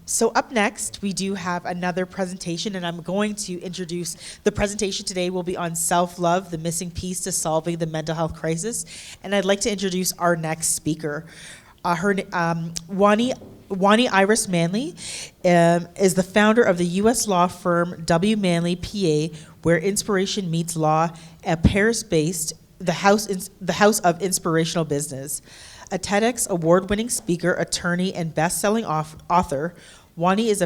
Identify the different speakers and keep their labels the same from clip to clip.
Speaker 1: So up next, we do have another presentation, and I'm going to introduce the presentation today will be on self-love, the missing piece to solving the mental health crisis. And I'd like to introduce our next speaker. Wani Iris Manley is the founder of the U.S. law firm W. Manley, PA, where inspiration meets law, a Paris-based, the house of inspirational business. A TEDx award-winning speaker, attorney, and best-selling author, Wani is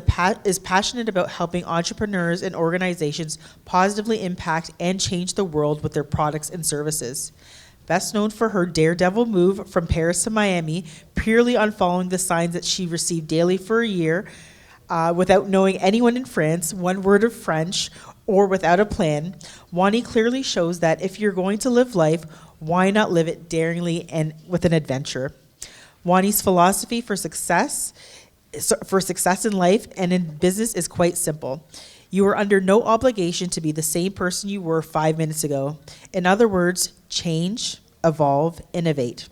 Speaker 1: passionate about helping entrepreneurs and organizations positively impact and change the world with their products and services. Best known for her daredevil move from Paris to Miami, purely on following the signs that she received daily for a year, without knowing anyone in France, one word of French, or without a plan, Wani clearly shows that if you're going to live life, why not live it daringly and with an adventure? Wani's philosophy for success in life and in business is quite simple. You are under no obligation to be the same person you were 5 minutes ago. In other words, change, evolve, innovate.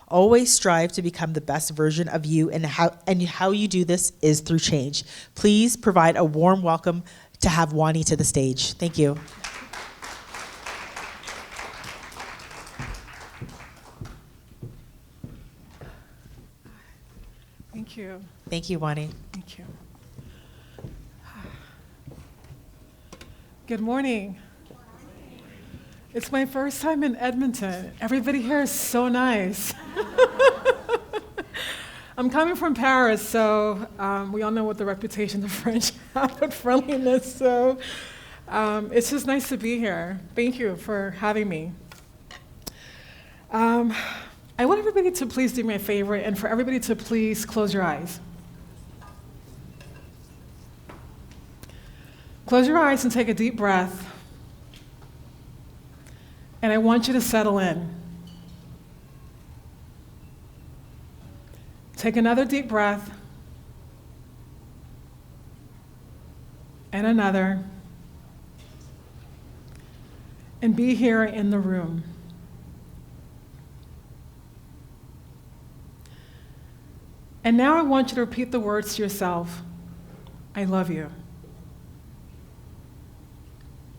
Speaker 1: Always strive to become the best version of you, and how you do this is through change. Please provide a warm welcome to have Wani to the stage. Thank you.
Speaker 2: Thank you.
Speaker 1: Thank you, Wani.
Speaker 2: Thank you. Good morning. It's my first time in Edmonton. Everybody here is so nice. I'm coming from Paris, so we all know what the reputation the French have with friendliness, so it's just nice to be here. Thank you for having me. I want everybody to please do me a favor and for everybody to please close your eyes. Close your eyes and take a deep breath. And I want you to settle in. Take another deep breath. And another. And be here in the room. And now I want you to repeat the words to yourself. I love you.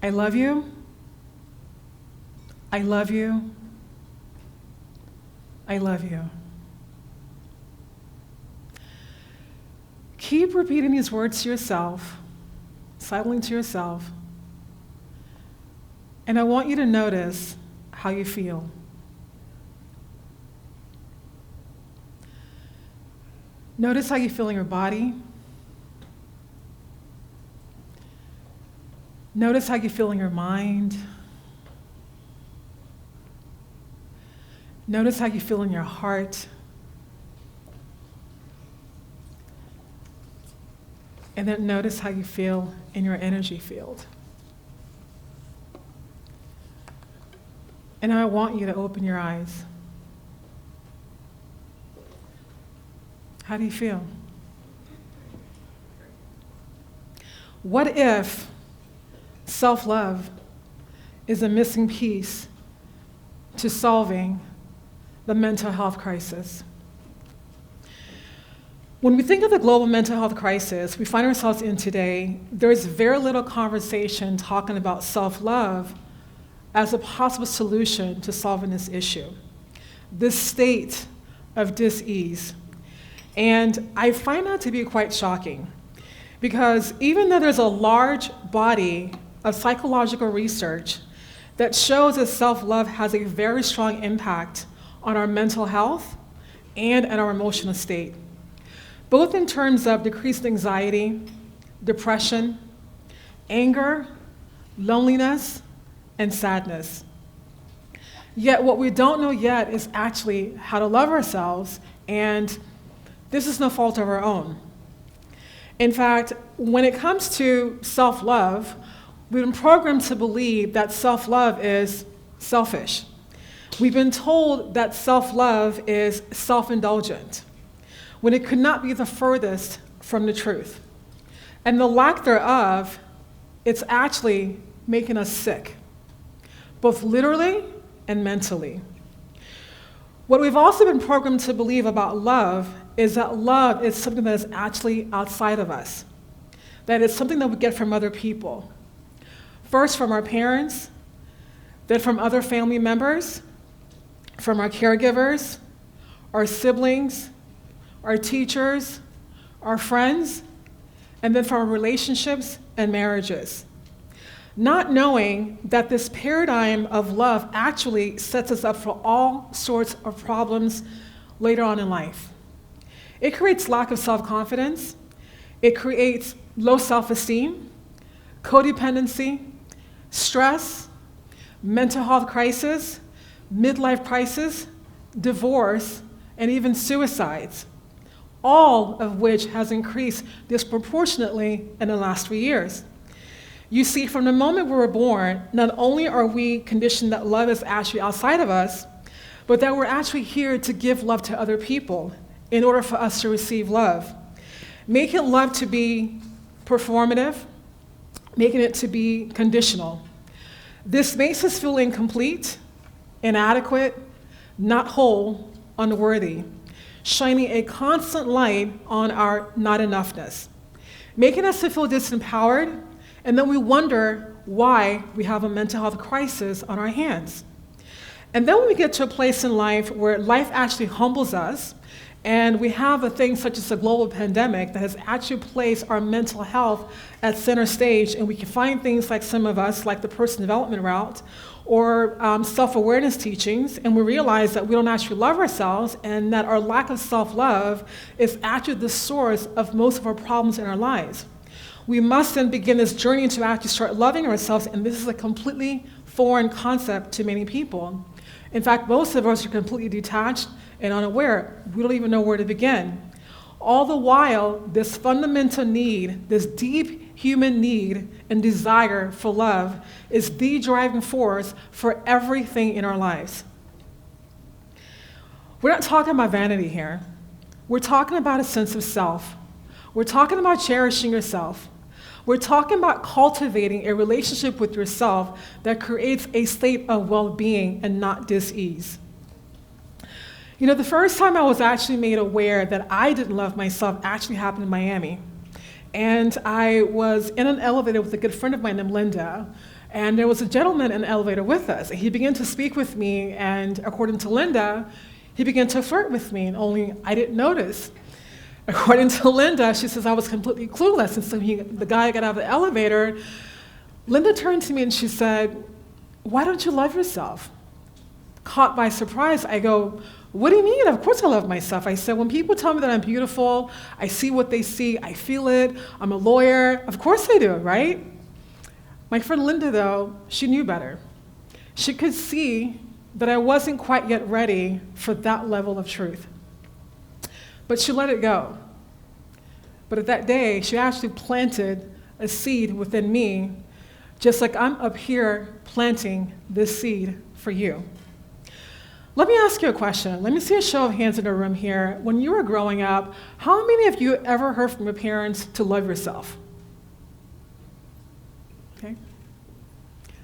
Speaker 2: I love you. I love you. I love you. Keep repeating these words to yourself, silently to yourself. And I want you to notice how you feel. Notice how you feel in your body. Notice how you feel in your mind. Notice how you feel in your heart. And then notice how you feel in your energy field. And I want you to open your eyes. How do you feel? What if self-love is a missing piece to solving the mental health crisis? When we think of the global mental health crisis we find ourselves in today, there's very little conversation talking about self-love as a possible solution to solving this issue, this state of dis-ease. And I find that to be quite shocking, because even though there's a large body of psychological research that shows that self-love has a very strong impact on our mental health and on our emotional state, both in terms of decreased anxiety, depression, anger, loneliness, and sadness. Yet what we don't know yet is actually how to love ourselves, and this is no fault of our own. In fact, when it comes to self-love, we've been programmed to believe that self-love is selfish. We've been told that self-love is self-indulgent, when it could not be the furthest from the truth. And the lack thereof, it's actually making us sick, both literally and mentally. What we've also been programmed to believe about love is that love is something that is actually outside of us, that it's something that we get from other people. First, from our parents, then from other family members, from our caregivers, our siblings, our teachers, our friends, and then from our relationships and marriages. Not knowing that this paradigm of love actually sets us up for all sorts of problems later on in life. It creates lack of self-confidence. It creates low self-esteem, codependency, stress, mental health crisis, midlife crisis, divorce, and even suicides, all of which has increased disproportionately in the last 3 years. You see, from the moment we were born, not only are we conditioned that love is actually outside of us, but that we're actually here to give love to other people in order for us to receive love. Making love to be performative, making it to be conditional. This makes us feel incomplete, inadequate, not whole, unworthy, shining a constant light on our not enoughness, making us to feel disempowered, and then we wonder why we have a mental health crisis on our hands. And then when we get to a place in life where life actually humbles us, and we have a thing such as a global pandemic that has actually placed our mental health at center stage, and we can find things like some of us, like the personal development route, or self-awareness teachings, and we realize that we don't actually love ourselves, and that our lack of self-love is actually the source of most of our problems in our lives. We must then begin this journey to actually start loving ourselves, and this is a completely foreign concept to many people. In fact, most of us are completely detached and unaware. We don't even know where to begin. All the while, this fundamental need, this deep human need and desire for love is the driving force for everything in our lives. We're not talking about vanity here. We're talking about a sense of self. We're talking about cherishing yourself. We're talking about cultivating a relationship with yourself that creates a state of well-being and not dis-ease. You know, the first time I was actually made aware that I didn't love myself actually happened in Miami. And I was in an elevator with a good friend of mine named Linda, and there was a gentleman in the elevator with us. He began to speak with me, and according to Linda, he began to flirt with me, and only I didn't notice. According to Linda, she says I was completely clueless. And so the guy got out of the elevator. Linda turned to me and she said, "Why don't you love yourself?" Caught by surprise, I go, "What do you mean? Of course I love myself." I said, "When people tell me that I'm beautiful, I see what they see, I feel it, I'm a lawyer, of course I do, right?" My friend Linda, though, she knew better. She could see that I wasn't quite yet ready for that level of truth. But she let it go. But at that day, she actually planted a seed within me, just like I'm up here planting this seed for you. Let me ask you a question. Let me see a show of hands in the room here. When you were growing up, how many of you ever heard from your parents to love yourself? Okay.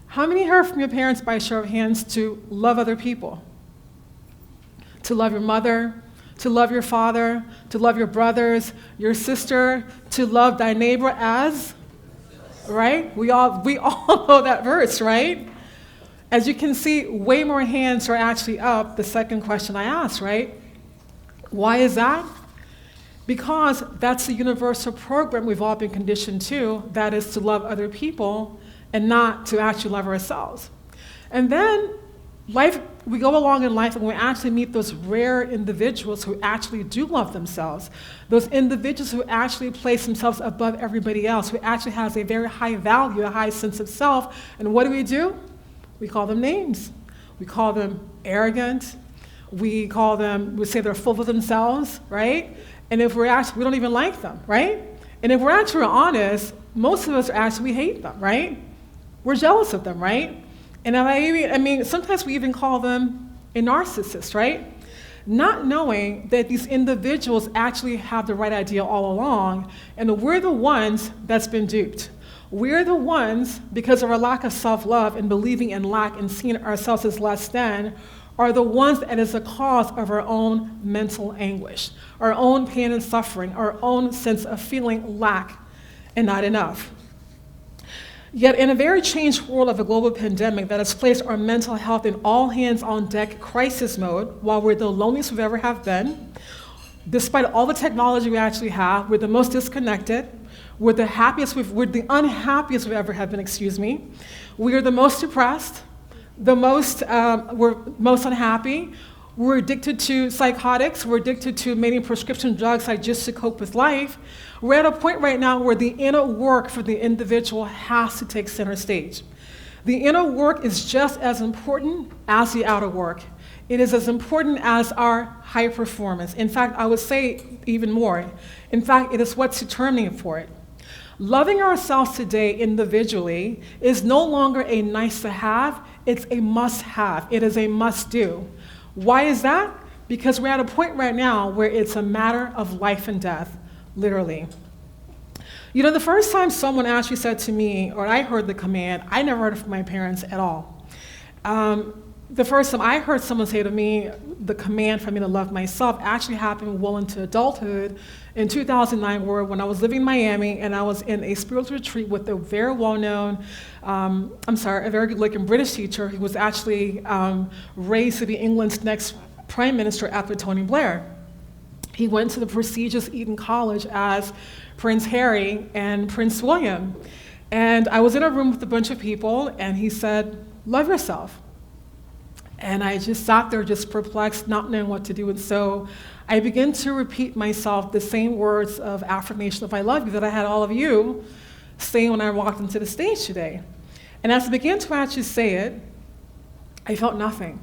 Speaker 2: How many heard from your parents by a show of hands to love other people? To love your mother, to love your father, to love your brothers, your sister, to love thy neighbor as, right? We all know that verse, right? As you can see, way more hands are actually up the second question I asked, right? Why is that? Because that's the universal program we've all been conditioned to, that is to love other people and not to actually love ourselves. And then we go along in life and we actually meet those rare individuals who actually do love themselves, those individuals who actually place themselves above everybody else, who actually has a very high value, a high sense of self. And what do? We call them names. We call them arrogant. We say they're full of themselves, right? And if we don't even like them, right? And if we're actually honest, most of us we hate them, right? We're jealous of them, right? And sometimes we even call them a narcissist, right? Not knowing that these individuals actually have the right idea all along, and we're the ones that's been duped. We're the ones, because of our lack of self-love and believing in lack and seeing ourselves as less than, are the ones that is the cause of our own mental anguish, our own pain and suffering, our own sense of feeling lack and not enough. Yet in a very changed world of a global pandemic that has placed our mental health in all hands on deck crisis mode, while we're the loneliest we've ever have been, despite all the technology we actually have, we're the most disconnected, we're the unhappiest we've ever have been, we are the most depressed, we're most unhappy, we're addicted to psychotics, we're addicted to many prescription drugs just to cope with life. We're at a point right now where the inner work for the individual has to take center stage. The inner work is just as important as the outer work. It is as important as our high performance. In fact, I would say even more. In fact, it is what's determining for it. Loving ourselves today individually is no longer a nice to have, it's a must have. It is a must do. Why is that? Because we're at a point right now where it's a matter of life and death, literally. You know, the first time someone actually said to me, or I heard the command, I never heard it from my parents at all. The first time I heard someone say to me, the command for me to love myself actually happened well into adulthood in 2009, when I was living in Miami and I was in a spiritual retreat with a very well-known, a very good-looking British teacher who was actually raised to be England's next prime minister after Tony Blair. He went to the prestigious Eton College as Prince Harry and Prince William. And I was in a room with a bunch of people and he said, "Love yourself." And I just sat there just perplexed, not knowing what to do. And so I began to repeat myself the same words of affirmation of "I love you" that I had all of you saying when I walked into the stage today. And as I began to actually say it, I felt nothing.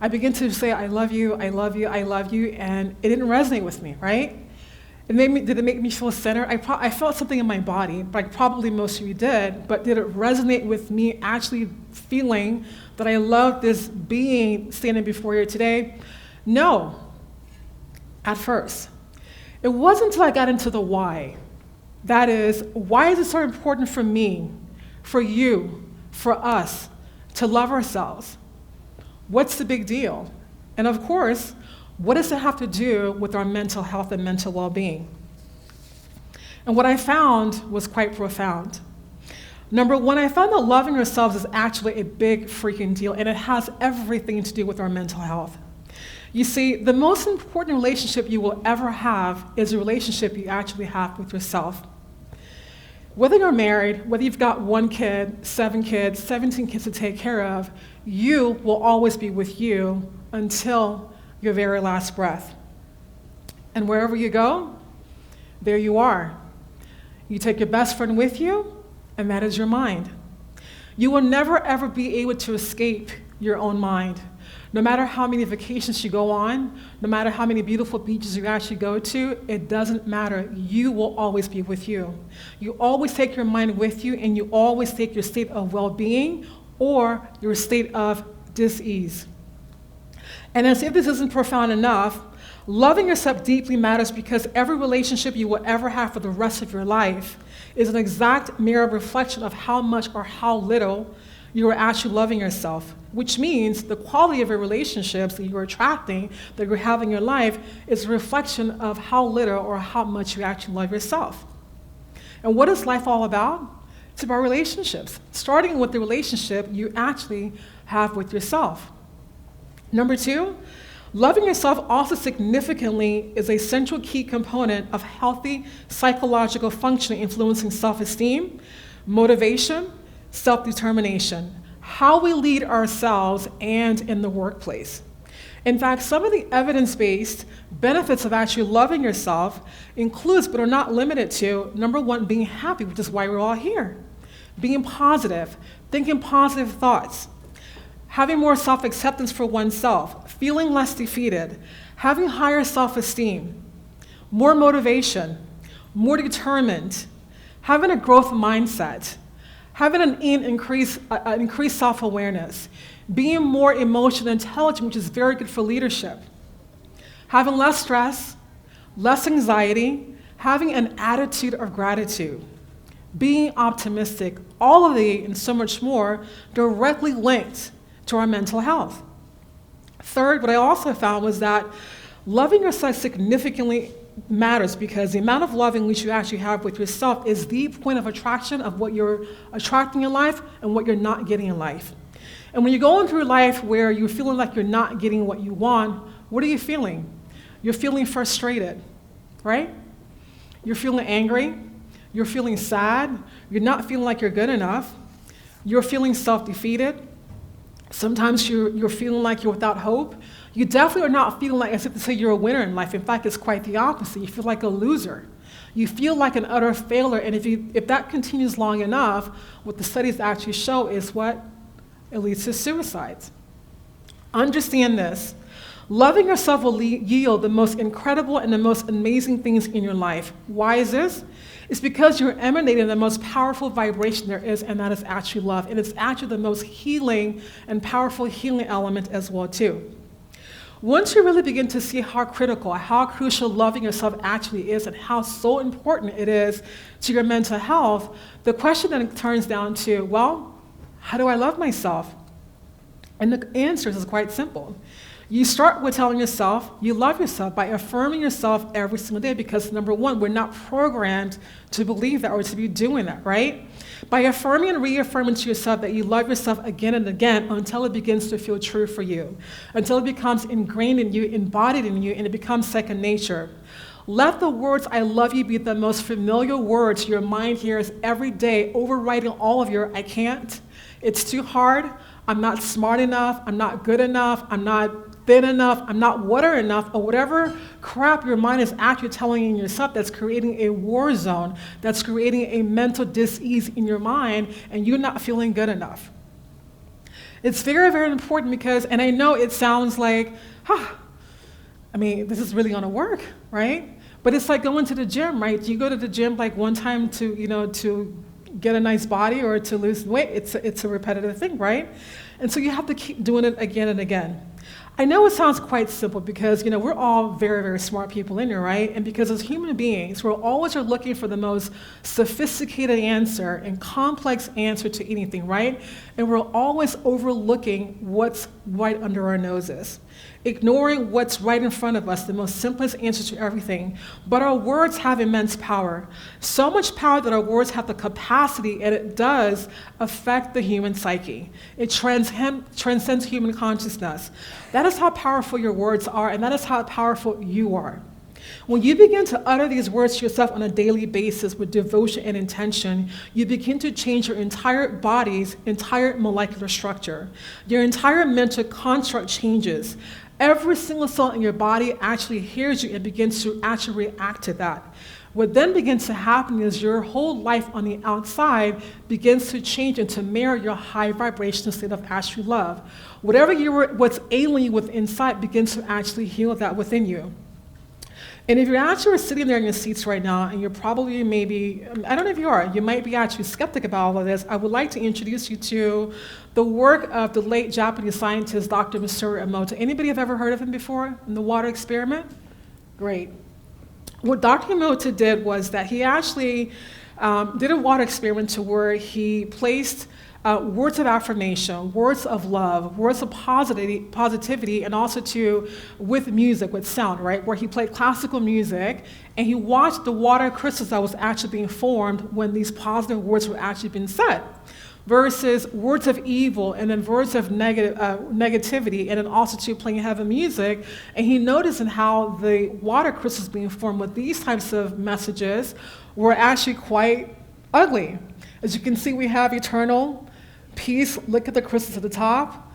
Speaker 2: I began to say, "I love you, I love you, I love you," and it didn't resonate with me, right? Did it make me feel centered? I felt something in my body, like probably most of you did, but did it resonate with me actually feeling that I love this being standing before you today? No, at first. It wasn't until I got into the why. That is, why is it so important for me, for you, for us, to love ourselves? What's the big deal? And of course, what does it have to do with our mental health and mental well-being? And what I found was quite profound. Number one, I found that loving ourselves is actually a big freaking deal, and it has everything to do with our mental health. You see, the most important relationship you will ever have is a relationship you actually have with yourself. Whether you're married, whether you've got 1 kid, 7 kids, 17 kids to take care of, you will always be with you until your very last breath. And wherever you go, there you are. You take your best friend with you, and that is your mind. You will never ever be able to escape your own mind. No matter how many vacations you go on, no matter how many beautiful beaches you actually go to, it doesn't matter. You will always be with you. You always take your mind with you, and you always take your state of well-being or your state of dis-ease. And as if this isn't profound enough, loving yourself deeply matters because every relationship you will ever have for the rest of your life is an exact mirror reflection of how much or how little you are actually loving yourself, which means the quality of your relationships that you're attracting, that you're having in your life, is a reflection of how little or how much you actually love yourself. And what is life all about? It's about relationships, starting with the relationship you actually have with yourself. Number 2, loving yourself also significantly is a central key component of healthy psychological functioning influencing self-esteem, motivation, self-determination, how we lead ourselves and in the workplace. In fact, some of the evidence-based benefits of actually loving yourself includes, but are not limited to, number 1, being happy, which is why we're all here, being positive, thinking positive thoughts, having more self-acceptance for oneself, feeling less defeated, having higher self-esteem, more motivation, more determined, having a growth mindset, having an increased self-awareness, being more emotionally intelligent, which is very good for leadership, having less stress, less anxiety, having an attitude of gratitude, being optimistic, all of these and so much more directly linked to our mental health. Third, what I also found was that loving yourself significantly matters because the amount of loving which you actually have with yourself is the point of attraction of what you're attracting in life and what you're not getting in life. And when you're going through life where you're feeling like you're not getting what you want, what are you feeling? You're feeling frustrated, right? You're feeling angry. You're feeling sad. You're not feeling like you're good enough. You're feeling self-defeated. Sometimes you're feeling like you're without hope. You definitely are not feeling like, as if to say you're a winner in life. In fact, it's quite the opposite. You feel like a loser. You feel like an utter failure. And if that continues long enough, what the studies actually show is what? It leads to suicides. Understand this. Loving yourself will yield the most incredible and the most amazing things in your life. Why is this? It's because you're emanating the most powerful vibration there is, and that is actually love. And it's actually the most healing and powerful healing element as well, too. Once you really begin to see how critical, how crucial loving yourself actually is and how so important it is to your mental health, the question then turns down to, well, how do I love myself? And the answer is quite simple. You start with telling yourself you love yourself by affirming yourself every single day because, number one, we're not programmed to believe that or to be doing that, right? By affirming and reaffirming to yourself that you love yourself again and again until it begins to feel true for you, until it becomes ingrained in you, embodied in you, and it becomes second nature. Let the words I love you be the most familiar words your mind hears every day, overriding all of your I can't, it's too hard, I'm not smart enough, I'm not good enough, I'm not thin enough, I'm not water enough, or whatever crap your mind is actually telling yourself that's creating a war zone, that's creating a mental dis-ease in your mind, and you're not feeling good enough. It's very, very important because, and I know it sounds like, this is really gonna work, right? But it's like going to the gym, right? Do you go to the gym like one time to get a nice body or to lose weight? It's a repetitive thing, right? And so you have to keep doing it again and again. I know it sounds quite simple because, we're all very, very smart people in here, right? And because as human beings, we're always looking for the most sophisticated answer and complex answer to anything, right? And we're always overlooking what's right under our noses, ignoring what's right in front of us, the most simplest answer to everything. But our words have immense power. So much power that our words have the capacity, and it does affect the human psyche. It transcends human consciousness. That is how powerful your words are, and that is how powerful you are. When you begin to utter these words to yourself on a daily basis with devotion and intention, you begin to change your entire body's entire molecular structure. Your entire mental construct changes. Every single cell in your body actually hears you and begins to actually react to that. What then begins to happen is your whole life on the outside begins to change and to mirror your high vibrational state of actual love. What's ailing you with inside begins to actually heal that within you. And if you're actually sitting there in your seats right now, and you're probably I don't know if you are, you might be actually skeptic about all of this, I would like to introduce you to the work of the late Japanese scientist, Dr. Masaru Emoto. Anybody have ever heard of him before in the water experiment? Great. What Dr. Emoto did was that he actually did a water experiment to where he placed words of affirmation, words of love, words of positivity, and also with music, with sound, right? Where he played classical music, and he watched the water crystals that was actually being formed when these positive words were actually being said, versus words of evil, and then words of negativity, and then also playing heavy music. And he noticed in how the water crystals being formed with these types of messages were actually quite ugly. As you can see, we have eternal peace. Look at the crystals at the top.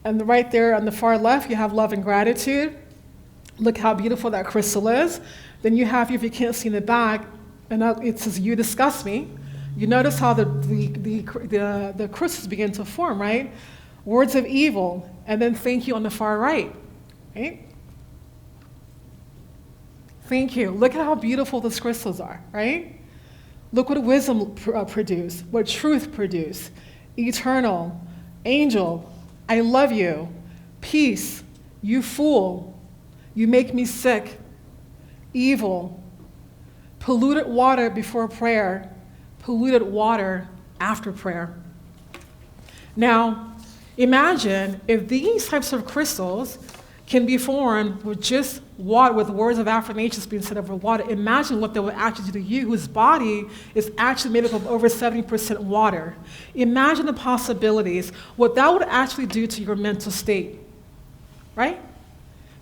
Speaker 2: And right there on the far left, you have love and gratitude. Look how beautiful that crystal is. Then you have, if you can't see in the back, and it says, you disgust me. You notice how the crystals begin to form, right? Words of evil, and then thank you on the far right, right? Thank you. Look at how beautiful those crystals are, right? Look what wisdom produce, what truth produce. Eternal, angel, I love you, peace, you fool, you make me sick, evil, polluted water before prayer, polluted water after prayer. Now, Imagine if these types of crystals can be formed with just water, with words of affirmations being said over water. Imagine what they would actually do to you, whose body is actually made up of over 70% water. Imagine the possibilities, what that would actually do to your mental state, right?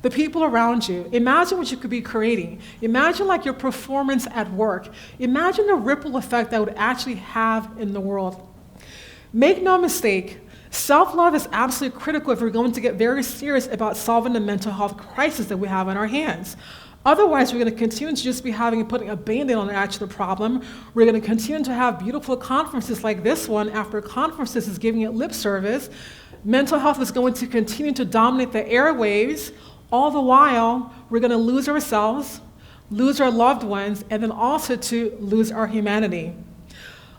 Speaker 2: The people around you. Imagine what you could be creating. Imagine like your performance at work. Imagine the ripple effect that would actually have in the world. Make no mistake, self-love is absolutely critical if we're going to get very serious about solving the mental health crisis that we have on our hands. Otherwise, we're going to continue to just be putting a Band-Aid on the actual problem. We're going to continue to have beautiful conferences like this one. After conferences is giving it lip service, mental health is going to continue to dominate the airwaves. All the while, we're going to lose ourselves, lose our loved ones, and then also to lose our humanity.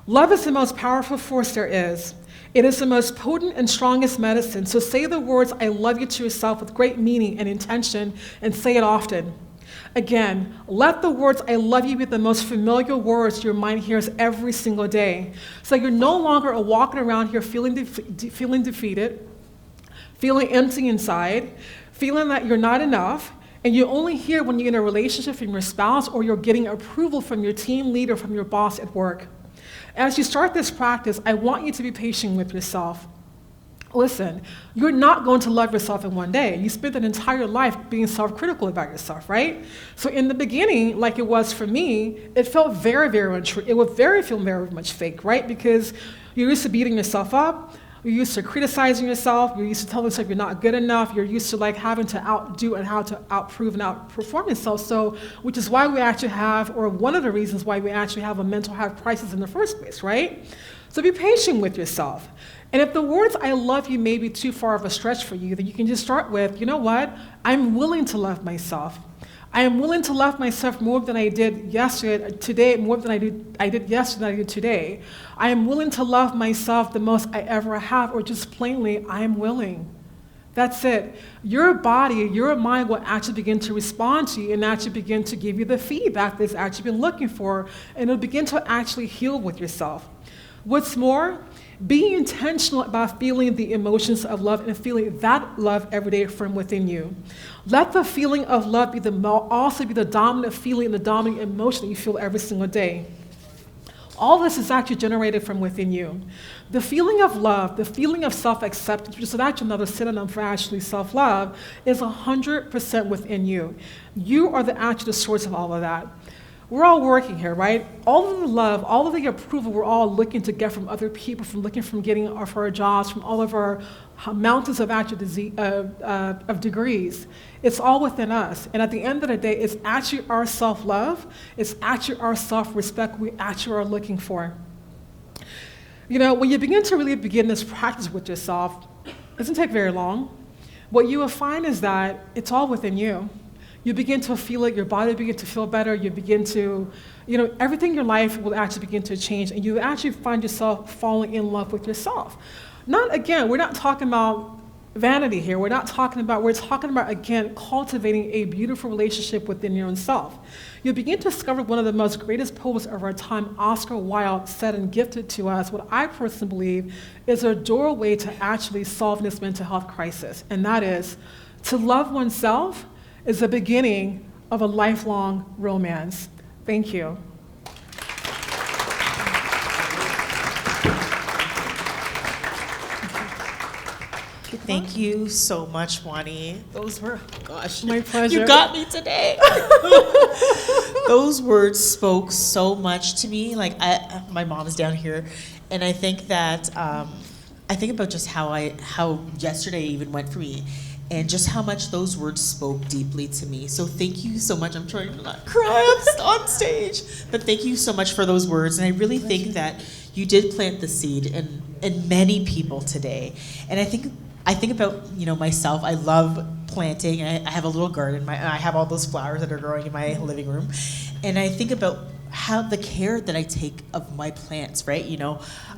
Speaker 2: Love is the most powerful force there is. It is the most potent and strongest medicine. So say the words, I love you, to yourself with great meaning and intention, and say it often. Again, let the words, I love you, be the most familiar words your mind hears every single day. So you're no longer walking around here feeling defeated, feeling empty inside, feeling that you're not enough, and you only hear when you're in a relationship from your spouse or you're getting approval from your team leader, from your boss at work. As you start this practice, I want you to be patient with yourself. Listen, you're not going to love yourself in one day. You spent an entire life being self-critical about yourself, right? So in the beginning, like it was for me, it felt very, very untrue. It would feel very much fake, right? Because you're used to beating yourself up. You're used to criticizing yourself. You're used to telling yourself you're not good enough. You're used to like having to outdo and how to outprove and outperform yourself. So, which is why we actually have, or one of the reasons why we actually have a mental health crisis in the first place, right? So be patient with yourself. And if the words I love you may be too far of a stretch for you, then you can just start with, you know what? I'm willing to love myself. I am willing to love myself more than I did today, more than I did yesterday than I did today. I am willing to love myself the most I ever have, or just plainly, I am willing. That's it. Your body, your mind will actually begin to respond to you and actually begin to give you the feedback that's actually been looking for, and it'll begin to actually heal with yourself. What's more, be intentional about feeling the emotions of love and feeling that love every day from within you. Let the feeling of love also be the dominant feeling and the dominant emotion that you feel every single day. All this is actually generated from within you. The feeling of love, the feeling of self-acceptance, which is actually another synonym for actually self-love, is 100% within you. You are the actual source of all of that. We're all working here, right? All of the love, all of the approval we're all looking to get from other people, from getting for our jobs, from all of our mountains of actual of degrees, it's all within us. And at the end of the day, it's actually our self-love, it's actually our self-respect we actually are looking for. You know, when you begin this practice with yourself, it doesn't take very long. What you will find is that it's all within you. You begin to feel it, your body begin to feel better, you begin to, everything in your life will actually begin to change, and you actually find yourself falling in love with yourself. We're not talking about vanity here, we're talking about, again, cultivating a beautiful relationship within your own self. You begin to discover one of the most greatest poets of our time, Oscar Wilde, said and gifted to us what I personally believe is a doorway to actually solving this mental health crisis, and that is to love oneself is the beginning of a lifelong romance. Thank you.
Speaker 1: Thank you so much, Wani. Those were, gosh,
Speaker 2: my pleasure.
Speaker 1: You got me today. Those words spoke so much to me. Like, my mom is down here, and I think that I think about just how yesterday even went for me, and just how much those words spoke deeply to me. So thank you so much. I'm trying to not cry on stage, but thank you so much for those words. And I really think that you did plant the seed in many people today. And I think about myself. I love planting. I have a little garden. I have all those flowers that are growing in my living room, and I think about how the care that I take of my plants, right?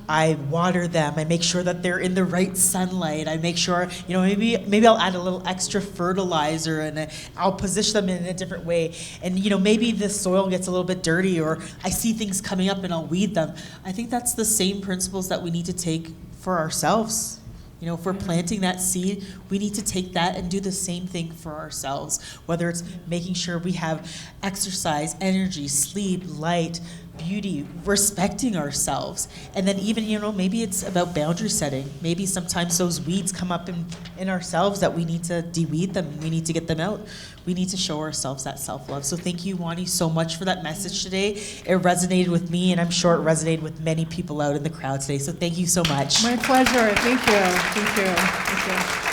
Speaker 1: I water them. I make sure that they're in the right sunlight. I make sure, maybe I'll add a little extra fertilizer, and I'll position them in a different way. And, maybe the soil gets a little bit dirty, or I see things coming up and I'll weed them. I think that's the same principles that we need to take for ourselves. You know, if we're planting that seed, we need to take that and do the same thing for ourselves, whether it's making sure we have exercise, energy, sleep, light, beauty, respecting ourselves. And then even, you know, maybe it's about boundary setting. Maybe sometimes those weeds come up in ourselves that we need to de-weed them. We need to get them out. We need to show ourselves that self-love. So thank you, Wani, so much for that message today. It resonated with me, and I'm sure it resonated with many people out in the crowd today. So thank you so much.
Speaker 2: My pleasure. Thank you. Thank you. Thank you.